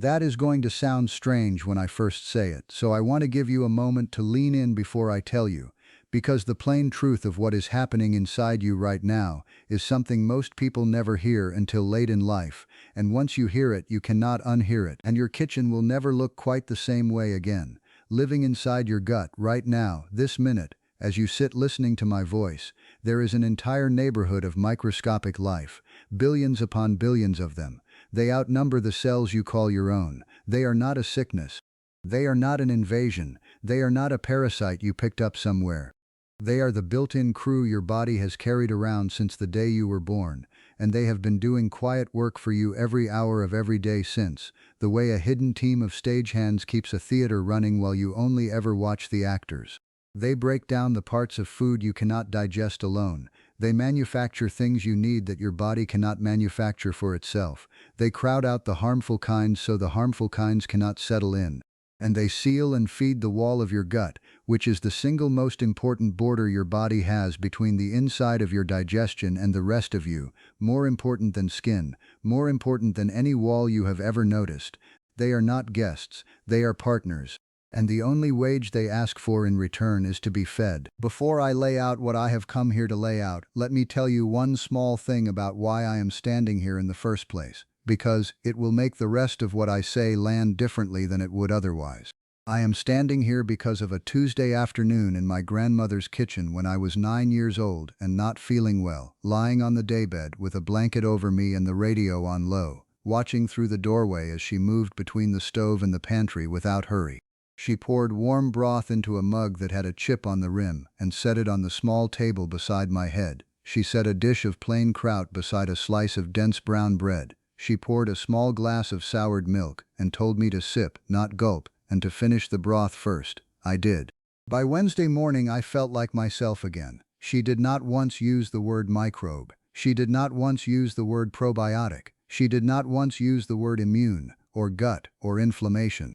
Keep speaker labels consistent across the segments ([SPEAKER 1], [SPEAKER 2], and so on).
[SPEAKER 1] That is going to sound strange when I first say it, so I want to give you a moment to lean in before I tell you, because the plain truth of what is happening inside you right now is something most people never hear until late in life, and once you hear it, you cannot unhear it, and your kitchen will never look quite the same way again. Living inside your gut right now, this minute, as you sit listening to my voice, there is an entire neighborhood of microscopic life, billions upon billions of them. They outnumber the cells you call your own. They are not a sickness. They are not an invasion. They are not a parasite you picked up somewhere. They are the built-in crew your body has carried around since the day you were born, and they have been doing quiet work for you every hour of every day since, the way a hidden team of stagehands keeps a theater running while you only ever watch the actors. They break down the parts of food you cannot digest alone. They manufacture things you need that your body cannot manufacture for itself. They crowd out the harmful kinds so the harmful kinds cannot settle in. And they seal and feed the wall of your gut, which is the single most important border your body has between the inside of your digestion and the rest of you, more important than skin, more important than any wall you have ever noticed. They are not guests, they are partners. And the only wage they ask for in return is to be fed. Before I lay out what I have come here to lay out, let me tell you one small thing about why I am standing here in the first place, because it will make the rest of what I say land differently than it would otherwise. I am standing here because of a Tuesday afternoon in my grandmother's kitchen when I was 9 years old and not feeling well, lying on the daybed with a blanket over me and the radio on low, watching through the doorway as she moved between the stove and the pantry without hurry. She poured warm broth into a mug that had a chip on the rim and set it on the small table beside my head. She set a dish of plain kraut beside a slice of dense brown bread. She poured a small glass of soured milk and told me to sip, not gulp, and to finish the broth first. I did. By Wednesday morning I felt like myself again. She did not once use the word microbe. She did not once use the word probiotic. She did not once use the word immune, or gut, or inflammation.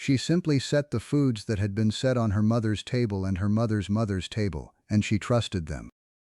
[SPEAKER 1] She simply set the foods that had been set on her mother's table and her mother's mother's table, and she trusted them.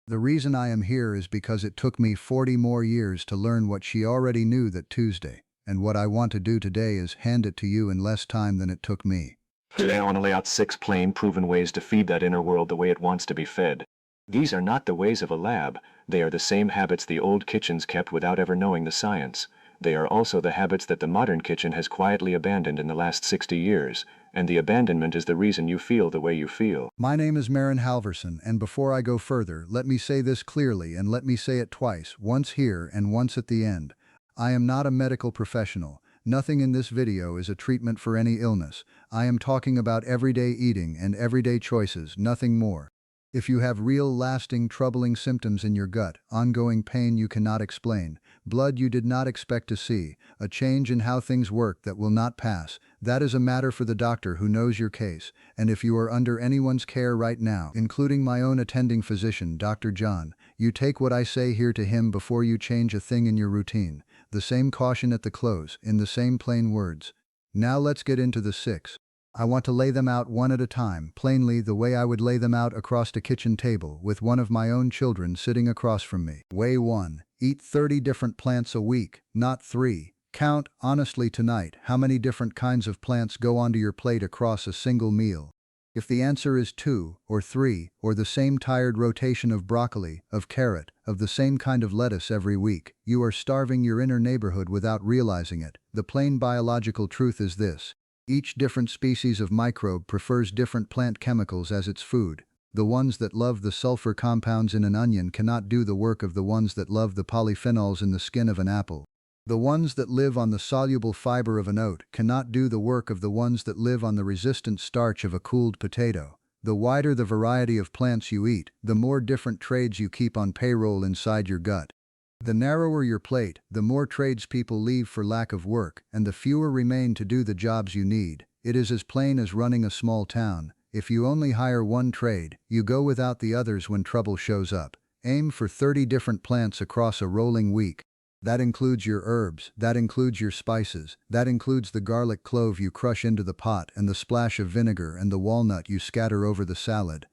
[SPEAKER 1] The reason I am here is because it took me 40 more years to learn what she already knew that Tuesday, and what I want to do today is hand it to you in less time than it took me.
[SPEAKER 2] Today I want to lay out 6 plain, proven ways to feed that inner world the way it wants to be fed. These are not the ways of a lab. They are the same habits the old kitchens kept without ever knowing the science. They are also the habits that the modern kitchen has quietly abandoned in the last 60 years, and the abandonment is the reason you feel the way you feel.
[SPEAKER 1] My name is Marin Halverson, and before I go further, let me say this clearly, and let me say it twice, once here and once at the end. I am not a medical professional. Nothing in this video is a treatment for any illness. I am talking about everyday eating and everyday choices, nothing more. If you have real, lasting, troubling symptoms in your gut, ongoing pain you cannot explain, blood you did not expect to see, a change in how things work that will not pass, that is a matter for the doctor who knows your case. And if you are under anyone's care right now, including my own attending physician, Dr. John, you take what I say here to him before you change a thing in your routine. The same caution at the close, in the same plain words. Now let's get into the 6. I want to lay them out one at a time, plainly the way I would lay them out across a kitchen table, with one of my own children sitting across from me. Way 1. Eat 30 different plants a week, not 3. Count, honestly tonight, how many different kinds of plants go onto your plate across a single meal. If the answer is 2, or 3, or the same tired rotation of broccoli, of carrot, of the same kind of lettuce every week, you are starving your inner neighborhood without realizing it. The plain biological truth is this. Each different species of microbe prefers different plant chemicals as its food. The ones that love the sulfur compounds in an onion cannot do the work of the ones that love the polyphenols in the skin of an apple. The ones that live on the soluble fiber of an oat cannot do the work of the ones that live on the resistant starch of a cooled potato. The wider the variety of plants you eat, the more different trades you keep on payroll inside your gut. The narrower your plate, the more tradespeople leave for lack of work, and the fewer remain to do the jobs you need. It is as plain as running a small town. If you only hire one trade, you go without the others when trouble shows up. Aim for 30 different plants across a rolling week. That includes your herbs, that includes your spices, that includes the garlic clove you crush into the pot and the splash of vinegar and the walnut you scatter over the salad.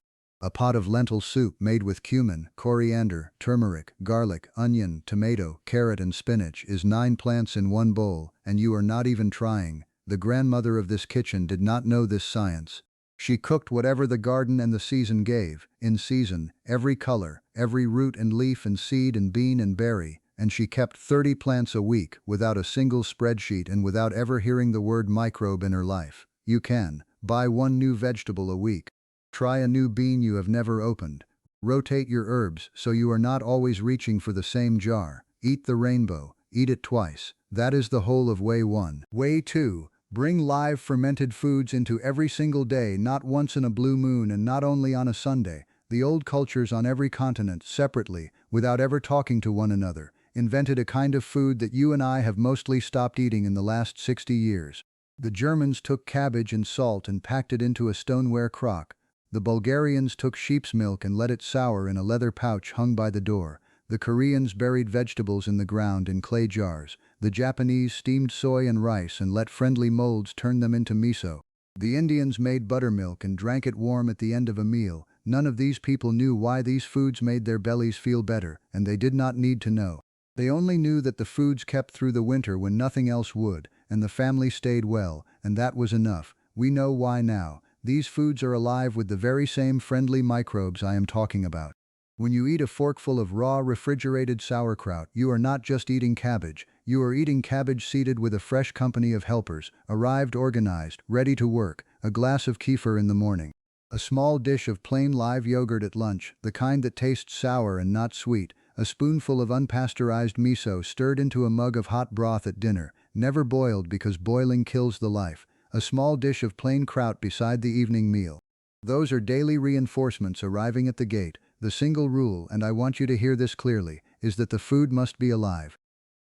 [SPEAKER 1] A pot of lentil soup made with cumin, coriander, turmeric, garlic, onion, tomato, carrot and spinach is 9 plants in one bowl, and you are not even trying. The grandmother of this kitchen did not know this science. She cooked whatever the garden and the season gave, in season, every color, every root and leaf and seed and bean and berry, and she kept 30 plants a week without a single spreadsheet and without ever hearing the word microbe in her life. You can buy 1 new vegetable a week. Try a new bean you have never opened. Rotate your herbs so you are not always reaching for the same jar. Eat the rainbow. Eat it twice. That is the whole of Way 1. Way 2. Bring live fermented foods into every single day, not once in a blue moon and not only on a Sunday. The old cultures on every continent, separately, without ever talking to one another, invented a kind of food that you and I have mostly stopped eating in the last 60 years. The Germans took cabbage and salt and packed it into a stoneware crock. The Bulgarians took sheep's milk and let it sour in a leather pouch hung by the door. The Koreans buried vegetables in the ground in clay jars. The Japanese steamed soy and rice and let friendly molds turn them into miso. The Indians made buttermilk and drank it warm at the end of a meal. None of these people knew why these foods made their bellies feel better, and they did not need to know. They only knew that the foods kept through the winter when nothing else would, and the family stayed well, and that was enough. We know why now. These foods are alive with the very same friendly microbes I am talking about. When you eat a forkful of raw refrigerated sauerkraut, you are not just eating cabbage. You are eating cabbage seated with a fresh company of helpers, arrived organized, ready to work, a glass of kefir in the morning. A small dish of plain live yogurt at lunch, the kind that tastes sour and not sweet. A spoonful of unpasteurized miso stirred into a mug of hot broth at dinner, never boiled because boiling kills the life. A small dish of plain kraut beside the evening meal. Those are daily reinforcements arriving at the gate. The single rule, and I want you to hear this clearly, is that the food must be alive.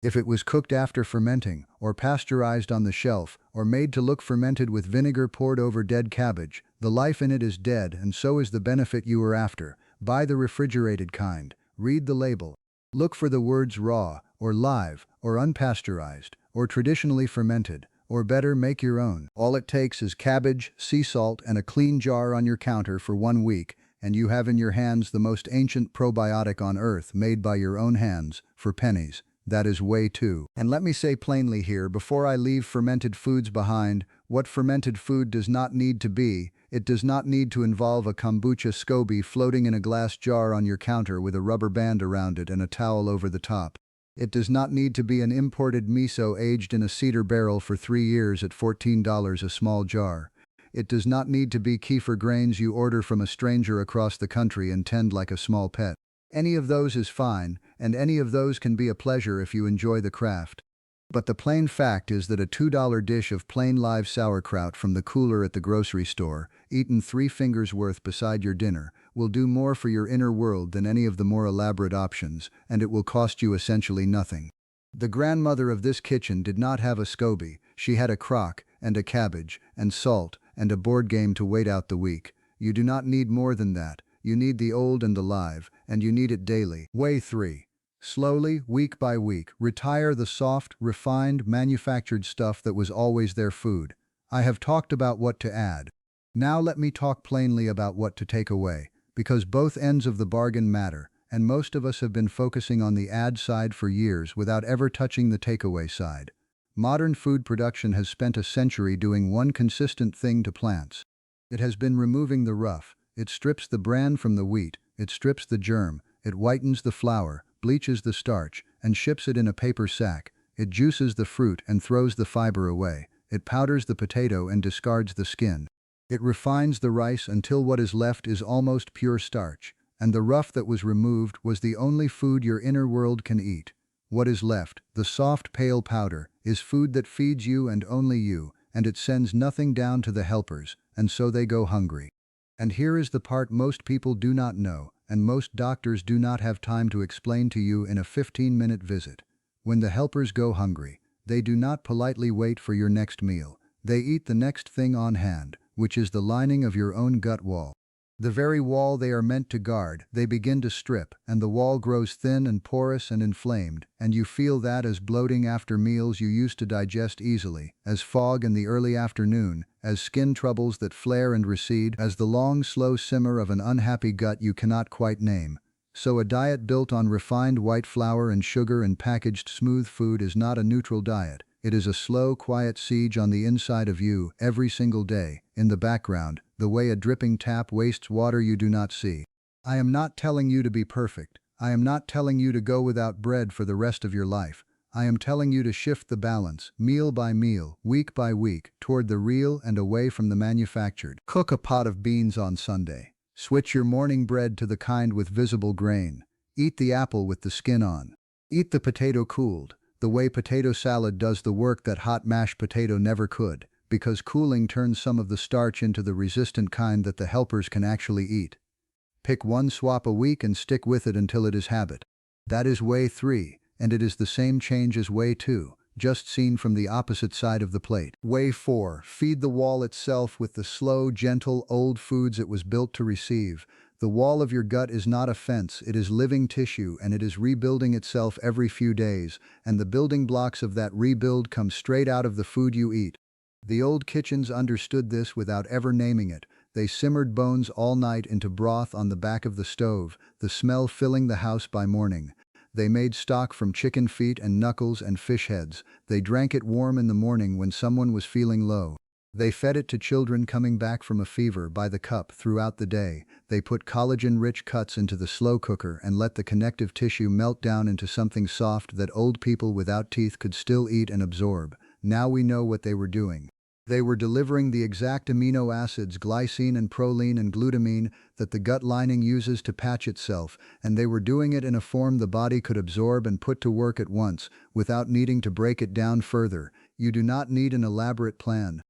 [SPEAKER 1] If it was cooked after fermenting, or pasteurized on the shelf, or made to look fermented with vinegar poured over dead cabbage, the life in it is dead, and so is the benefit you are after. Buy the refrigerated kind. Read the label. Look for the words raw, or live, or unpasteurized, or traditionally fermented. Or better, make your own. All it takes is cabbage, sea salt, and a clean jar on your counter for 1 week, and you have in your hands the most ancient probiotic on earth made by your own hands, for pennies. That is Way 2. And let me say plainly here, before I leave fermented foods behind, what fermented food does not need to be. It does not need to involve a kombucha SCOBY floating in a glass jar on your counter with a rubber band around it and a towel over the top. It does not need to be an imported miso aged in a cedar barrel for 3 years at $14 a small jar. It does not need to be kefir grains you order from a stranger across the country and tend like a small pet. Any of those is fine, and any of those can be a pleasure if you enjoy the craft. But the plain fact is that a $2 dish of plain live sauerkraut from the cooler at the grocery store, eaten 3 fingers worth beside your dinner, will do more for your inner world than any of the more elaborate options, and it will cost you essentially nothing. The grandmother of this kitchen did not have a SCOBY. She had a crock, and a cabbage, and salt, and a board game to wait out the week. You do not need more than that. You need the old and the live, and you need it daily. Way 3. Slowly, week by week, retire the soft, refined, manufactured stuff that was always their food. I have talked about what to add. Now let me talk plainly about what to take away, because both ends of the bargain matter, and most of us have been focusing on the add side for years without ever touching the takeaway side. Modern food production has spent a century doing one consistent thing to plants. It has been removing the rough. It strips the bran from the wheat. It strips the germ. It whitens the flour, bleaches the starch, and ships it in a paper sack. It juices the fruit and throws the fiber away. It powders the potato and discards the skin. It refines the rice until what is left is almost pure starch, and the rough that was removed was the only food your inner world can eat. What is left, the soft pale powder, is food that feeds you and only you, and it sends nothing down to the helpers, and so they go hungry. And here is the part most people do not know, and most doctors do not have time to explain to you in a 15-minute visit. When the helpers go hungry, they do not politely wait for your next meal. They eat the next thing on hand, which is the lining of your own gut wall. The very wall they are meant to guard, they begin to strip, and the wall grows thin and porous and inflamed, and you feel that as bloating after meals you used to digest easily, as fog in the early afternoon, as skin troubles that flare and recede, as the long, slow simmer of an unhappy gut you cannot quite name. So a diet built on refined white flour and sugar and packaged smooth food is not a neutral diet. It is a slow, quiet siege on the inside of you, every single day, in the background, the way a dripping tap wastes water you do not see. I am not telling you to be perfect. I am not telling you to go without bread for the rest of your life. I am telling you to shift the balance, meal by meal, week by week, toward the real and away from the manufactured. Cook a pot of beans on Sunday. Switch your morning bread to the kind with visible grain. Eat the apple with the skin on. Eat the potato cooled, the way potato salad does the work that hot mashed potato never could, because cooling turns some of the starch into the resistant kind that the helpers can actually eat. Pick one swap a week and stick with it until it is habit. That is way 3, and it is the same change as way 2, just seen from the opposite side of the plate. Way 4, feed the wall itself with the slow, gentle, old foods it was built to receive. The wall of your gut is not a fence, it is living tissue, and it is rebuilding itself every few days, and the building blocks of that rebuild come straight out of the food you eat. The old kitchens understood this without ever naming it. They simmered bones all night into broth on the back of the stove, the smell filling the house by morning. They made stock from chicken feet and knuckles and fish heads. They drank it warm in the morning when someone was feeling low. They fed it to children coming back from a fever by the cup throughout the day. They put collagen-rich cuts into the slow cooker and let the connective tissue melt down into something soft that old people without teeth could still eat and absorb. Now we know what they were doing. They were delivering the exact amino acids, glycine and proline and glutamine, that the gut lining uses to patch itself, and they were doing it in a form the body could absorb and put to work at once, without needing to break it down further. You do not need an elaborate plan.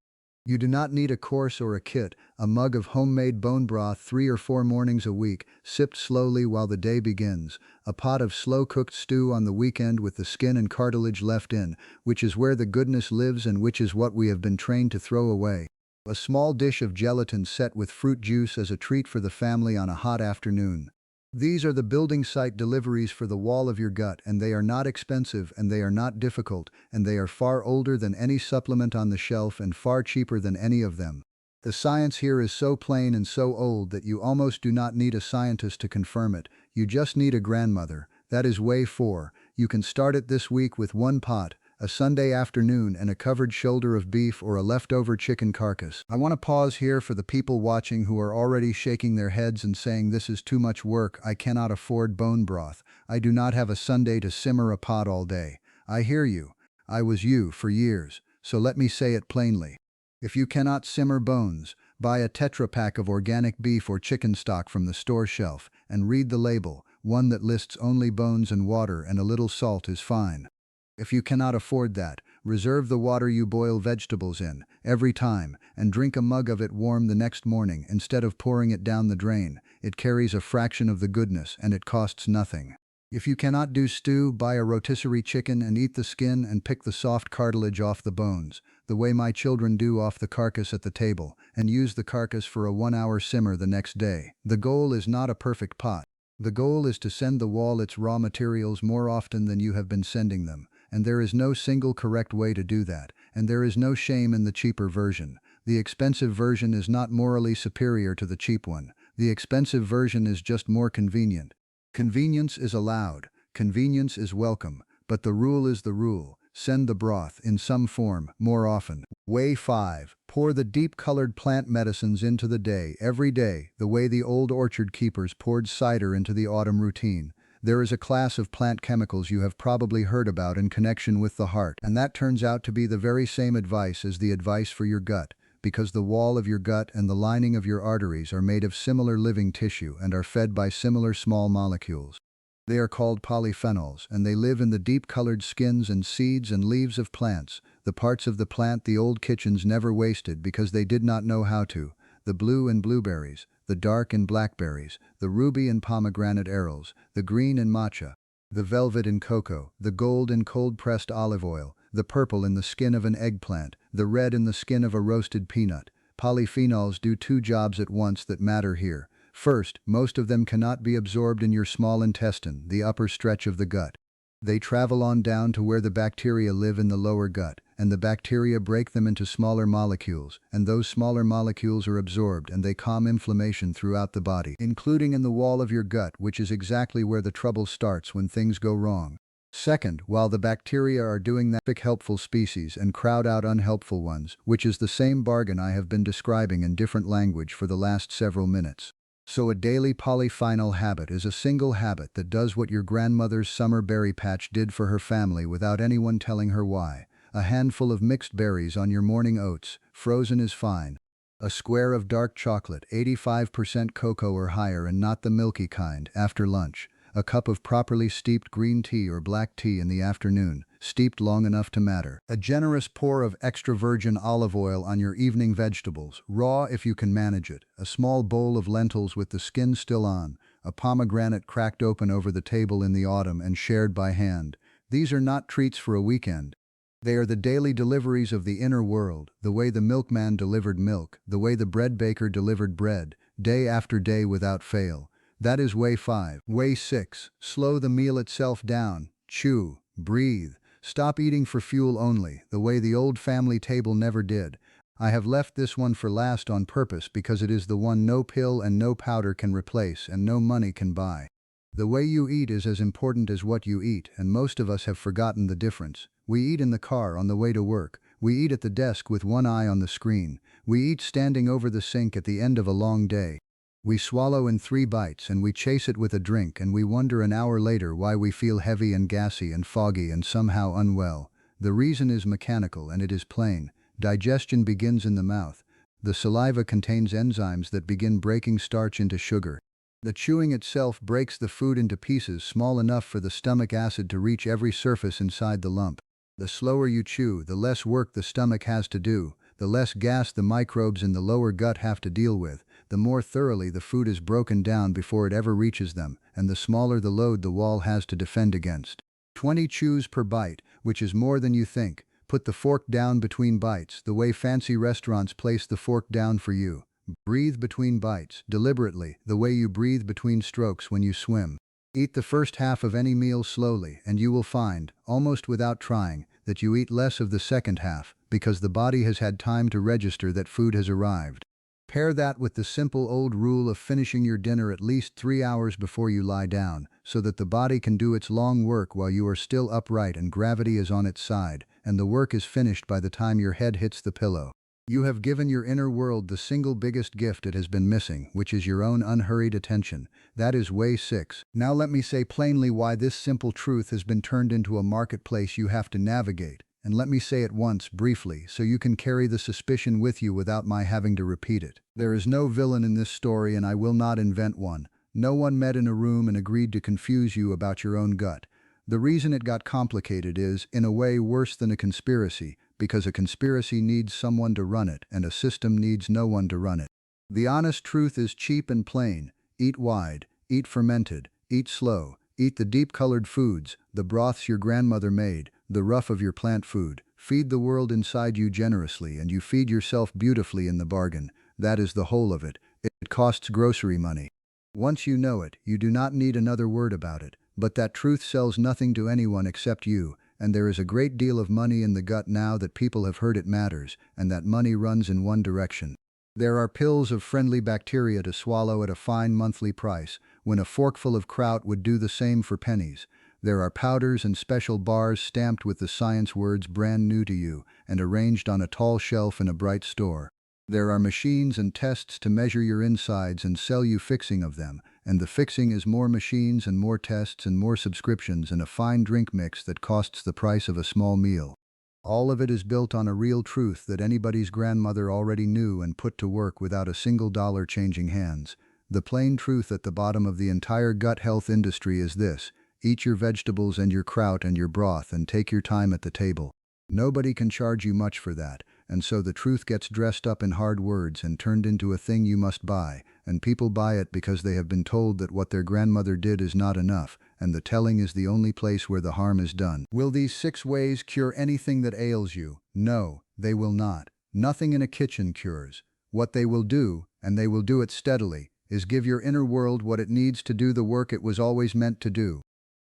[SPEAKER 1] You do not need a course or a kit, a mug of homemade bone broth 3 or 4 mornings a week, sipped slowly while the day begins, a pot of slow-cooked stew on the weekend with the skin and cartilage left in, which is where the goodness lives and which is what we have been trained to throw away. A small dish of gelatin set with fruit juice as a treat for the family on a hot afternoon. These are the building site deliveries for the wall of your gut, and they are not expensive, and they are not difficult, and they are far older than any supplement on the shelf and far cheaper than any of them. The science here is so plain and so old that you almost do not need a scientist to confirm it. You just need a grandmother. That is way 4. You can start it this week with 1 pot, a Sunday afternoon, and a covered shoulder of beef or a leftover chicken carcass. I want to pause here for the people watching who are already shaking their heads and saying this is too much work, I cannot afford bone broth, I do not have a Sunday to simmer a pot all day. I hear you. I was you for years, so let me say it plainly. If you cannot simmer bones, buy a Tetra Pak of organic beef or chicken stock from the store shelf and read the label. One that lists only bones and water and a little salt is fine. If you cannot afford that, reserve the water you boil vegetables in, every time, and drink a mug of it warm the next morning instead of pouring it down the drain. It carries a fraction of the goodness and it costs nothing. If you cannot do stew, buy a rotisserie chicken and eat the skin and pick the soft cartilage off the bones, the way my children do off the carcass at the table, and use the carcass for a 1-hour simmer the next day. The goal is not a perfect pot. The goal is to send the wall its raw materials more often than you have been sending them. And there is no single correct way to do that, and there is no shame in the cheaper version. The expensive version is not morally superior to the cheap one. The expensive version is just more convenient. Convenience is allowed, convenience is welcome, but the rule is the rule. Send the broth, in some form, more often. Way 5. Pour the deep-colored plant medicines into the day, every day, the way the old orchard keepers poured cider into the autumn routine. There is a class of plant chemicals you have probably heard about in connection with the heart, and that turns out to be the very same advice as the advice for your gut, because the wall of your gut and the lining of your arteries are made of similar living tissue and are fed by similar small molecules. They are called polyphenols, and they live in the deep-colored skins and seeds and leaves of plants, the parts of the plant the old kitchens never wasted because they did not know how to, the blue in blueberries, the dark in blackberries, the ruby in pomegranate arils, the green in matcha, the velvet in cocoa, the gold in cold-pressed olive oil, the purple in the skin of an eggplant, the red in the skin of a roasted peanut. Polyphenols do 2 jobs at once that matter here. First, most of them cannot be absorbed in your small intestine, the upper stretch of the gut. They travel on down to where the bacteria live in the lower gut, and the bacteria break them into smaller molecules, and those smaller molecules are absorbed and they calm inflammation throughout the body, including in the wall of your gut, which is exactly where the trouble starts when things go wrong. Second, while the bacteria are doing that, pick helpful species and crowd out unhelpful ones, which is the same bargain I have been describing in different language for the last several minutes. So a daily polyphenol habit is a single habit that does what your grandmother's summer berry patch did for her family without anyone telling her why. A handful of mixed berries on your morning oats, frozen is fine. A square of dark chocolate, 85% cocoa or higher and not the milky kind, after lunch. A cup of properly steeped green tea or black tea in the afternoon, steeped long enough to matter. A generous pour of extra virgin olive oil on your evening vegetables, raw if you can manage it. A small bowl of lentils with the skin still on. A pomegranate cracked open over the table in the autumn and shared by hand. These are not treats for a weekend. They are the daily deliveries of the inner world, the way the milkman delivered milk, the way the bread baker delivered bread, day after day without fail. That is way 5. Way 6. Slow the meal itself down. Chew. Breathe. Stop eating for fuel only, the way the old family table never did. I have left this one for last on purpose because it is the one no pill and no powder can replace and no money can buy. The way you eat is as important as what you eat, and most of us have forgotten the difference. We eat in the car on the way to work. We eat at the desk with one eye on the screen. We eat standing over the sink at the end of a long day. We swallow in 3 bites and we chase it with a drink and we wonder an hour later why we feel heavy and gassy and foggy and somehow unwell. The reason is mechanical and it is plain. Digestion begins in the mouth. The saliva contains enzymes that begin breaking starch into sugar. The chewing itself breaks the food into pieces small enough for the stomach acid to reach every surface inside the lump. The slower you chew, the less work the stomach has to do, the less gas the microbes in the lower gut have to deal with, the more thoroughly the food is broken down before it ever reaches them, and the smaller the load the wall has to defend against. 20 chews per bite, which is more than you think. Put the fork down between bites, the way fancy restaurants place the fork down for you. Breathe between bites, deliberately, the way you breathe between strokes when you swim. Eat the first half of any meal slowly, and you will find, almost without trying, that you eat less of the second half, because the body has had time to register that food has arrived. Pair that with the simple old rule of finishing your dinner at least 3 hours before you lie down, so that the body can do its long work while you are still upright and gravity is on its side, and the work is finished by the time your head hits the pillow. You have given your inner world the single biggest gift it has been missing, which is your own unhurried attention. That is way 6. Now let me say plainly why this simple truth has been turned into a marketplace you have to navigate. And let me say it once, briefly, so you can carry the suspicion with you without my having to repeat it. There is no villain in this story and I will not invent one. No one met in a room and agreed to confuse you about your own gut. The reason it got complicated is, in a way, worse than a conspiracy, because a conspiracy needs someone to run it and a system needs no one to run it. The honest truth is cheap and plain. Eat wide, eat fermented, eat slow, eat the deep-colored foods, the broths your grandmother made, the rough of your plant food. Feed the world inside you generously and you feed yourself beautifully in the bargain. That is the whole of it. It costs grocery money. Once you know it, you do not need another word about it. But that truth sells nothing to anyone except you, and there is a great deal of money in the gut now that people have heard it matters, and that money runs in one direction. There are pills of friendly bacteria to swallow at a fine monthly price, when a forkful of kraut would do the same for pennies. There are powders and special bars stamped with the science words brand new to you, and arranged on a tall shelf in a bright store. There are machines and tests to measure your insides and sell you fixing of them, and the fixing is more machines and more tests and more subscriptions and a fine drink mix that costs the price of a small meal. All of it is built on a real truth that anybody's grandmother already knew and put to work without a single dollar changing hands. The plain truth at the bottom of the entire gut health industry is this: eat your vegetables and your kraut and your broth and take your time at the table. Nobody can charge you much for that. And so the truth gets dressed up in hard words and turned into a thing you must buy, and people buy it because they have been told that what their grandmother did is not enough, and the telling is the only place where the harm is done. Will these 6 ways cure anything that ails you? No, they will not. Nothing in a kitchen cures. What they will do, and they will do it steadily, is give your inner world what it needs to do the work it was always meant to do.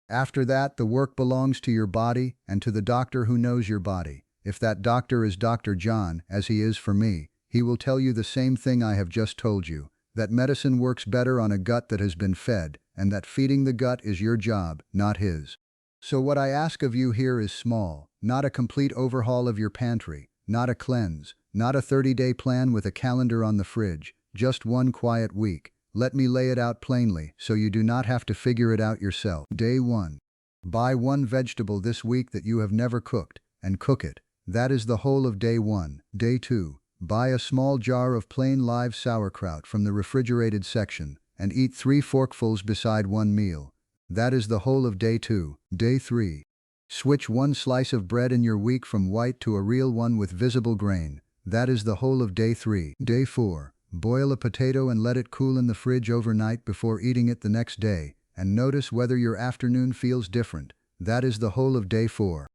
[SPEAKER 1] After that, the work belongs to your body and to the doctor who knows your body. If that doctor is Dr. John, as he is for me, he will tell you the same thing I have just told you, that medicine works better on a gut that has been fed, and that feeding the gut is your job, not his. So what I ask of you here is small, not a complete overhaul of your pantry, not a cleanse, not a 30-day plan with a calendar on the fridge, just one quiet week. Let me lay it out plainly, so you do not have to figure it out yourself. Day 1. Buy one vegetable this week that you have never cooked, and cook it. That is the whole of day 1. Day 2. Buy a small jar of plain live sauerkraut from the refrigerated section, and eat 3 forkfuls beside one meal. That is the whole of day 2. Day 3. Switch one slice of bread in your week from white to a real one with visible grain. That is the whole of day 3. Day 4. Boil a potato and let it cool in the fridge overnight before eating it the next day, and notice whether your afternoon feels different. That is the whole of day 4.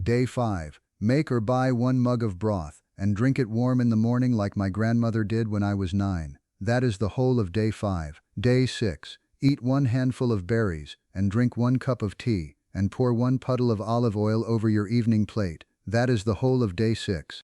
[SPEAKER 1] Day 5. Make or buy 1 mug of broth, and drink it warm in the morning like my grandmother did when I was 9. That is the whole of day 5. Day 6. Eat 1 handful of berries, and drink 1 cup of tea, and pour 1 puddle of olive oil over your evening plate. That is the whole of day 6.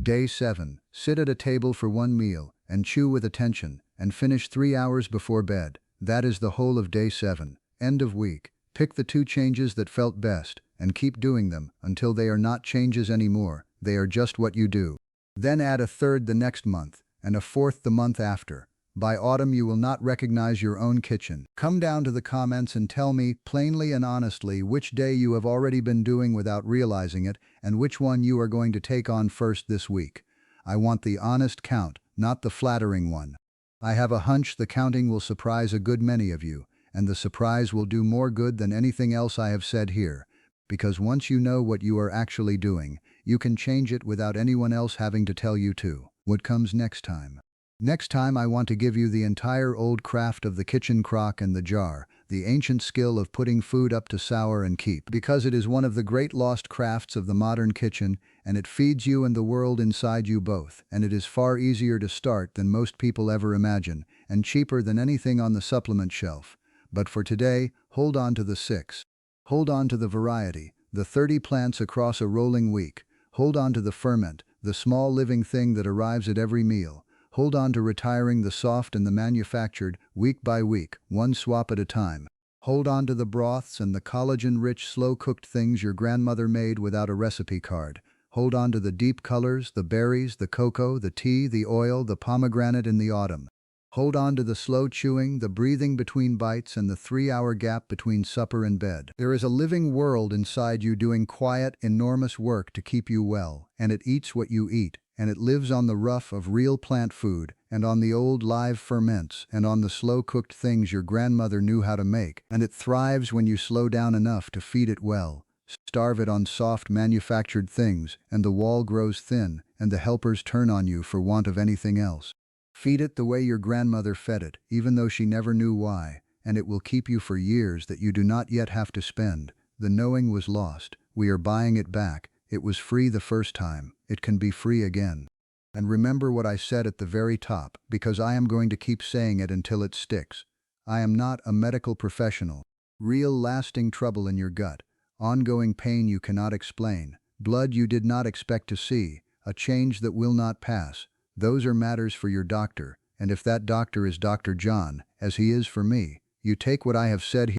[SPEAKER 1] Day 7. Sit at a table for 1 meal, and chew with attention, and finish 3 hours before bed. That is the whole of day 7. End of week. Pick the 2 changes that felt best, and keep doing them until they are not changes anymore, they are just what you do. Then add a 3rd the next month, and a 4th the month after. By autumn you will not recognize your own kitchen. Come down to the comments and tell me, plainly and honestly, which day you have already been doing without realizing it, and which one you are going to take on first this week. I want the honest count, not the flattering one. I have a hunch the counting will surprise a good many of you, and the surprise will do more good than anything else I have said here, because once you know what you are actually doing, you can change it without anyone else having to tell you to. What comes next time? Next time I want to give you the entire old craft of the kitchen crock and the jar, the ancient skill of putting food up to sour and keep, because it is one of the great lost crafts of the modern kitchen, and it feeds you and the world inside you both, and it is far easier to start than most people ever imagine, and cheaper than anything on the supplement shelf. But for today, hold on to the 6. Hold on to the variety, the 30 plants across a rolling week. Hold on to the ferment, the small living thing that arrives at every meal. Hold on to retiring the soft and the manufactured, week by week, 1 swap at a time. Hold on to the broths and the collagen-rich, slow-cooked things your grandmother made without a recipe card. Hold on to the deep colors, the berries, the cocoa, the tea, the oil, the pomegranate in the autumn. Hold on to the slow chewing, the breathing between bites, and the 3-hour gap between supper and bed. There is a living world inside you doing quiet, enormous work to keep you well, and it eats what you eat, and it lives on the rough of real plant food, and on the old live ferments, and on the slow-cooked things your grandmother knew how to make, and it thrives when you slow down enough to feed it well. Starve it on soft manufactured things, and the wall grows thin, and the helpers turn on you for want of anything else. Feed it the way your grandmother fed it, even though she never knew why, and it will keep you for years that you do not yet have to spend. The knowing was lost. We are buying it back. It was free the first time. It can be free again. And remember what I said at the very top, because I am going to keep saying it until it sticks. I am not a medical professional. Real lasting trouble in your gut, ongoing pain you cannot explain, blood you did not expect to see, a change that will not pass. Those are matters for your doctor, and if that doctor is Dr. John, as he is for me, you take what I have said here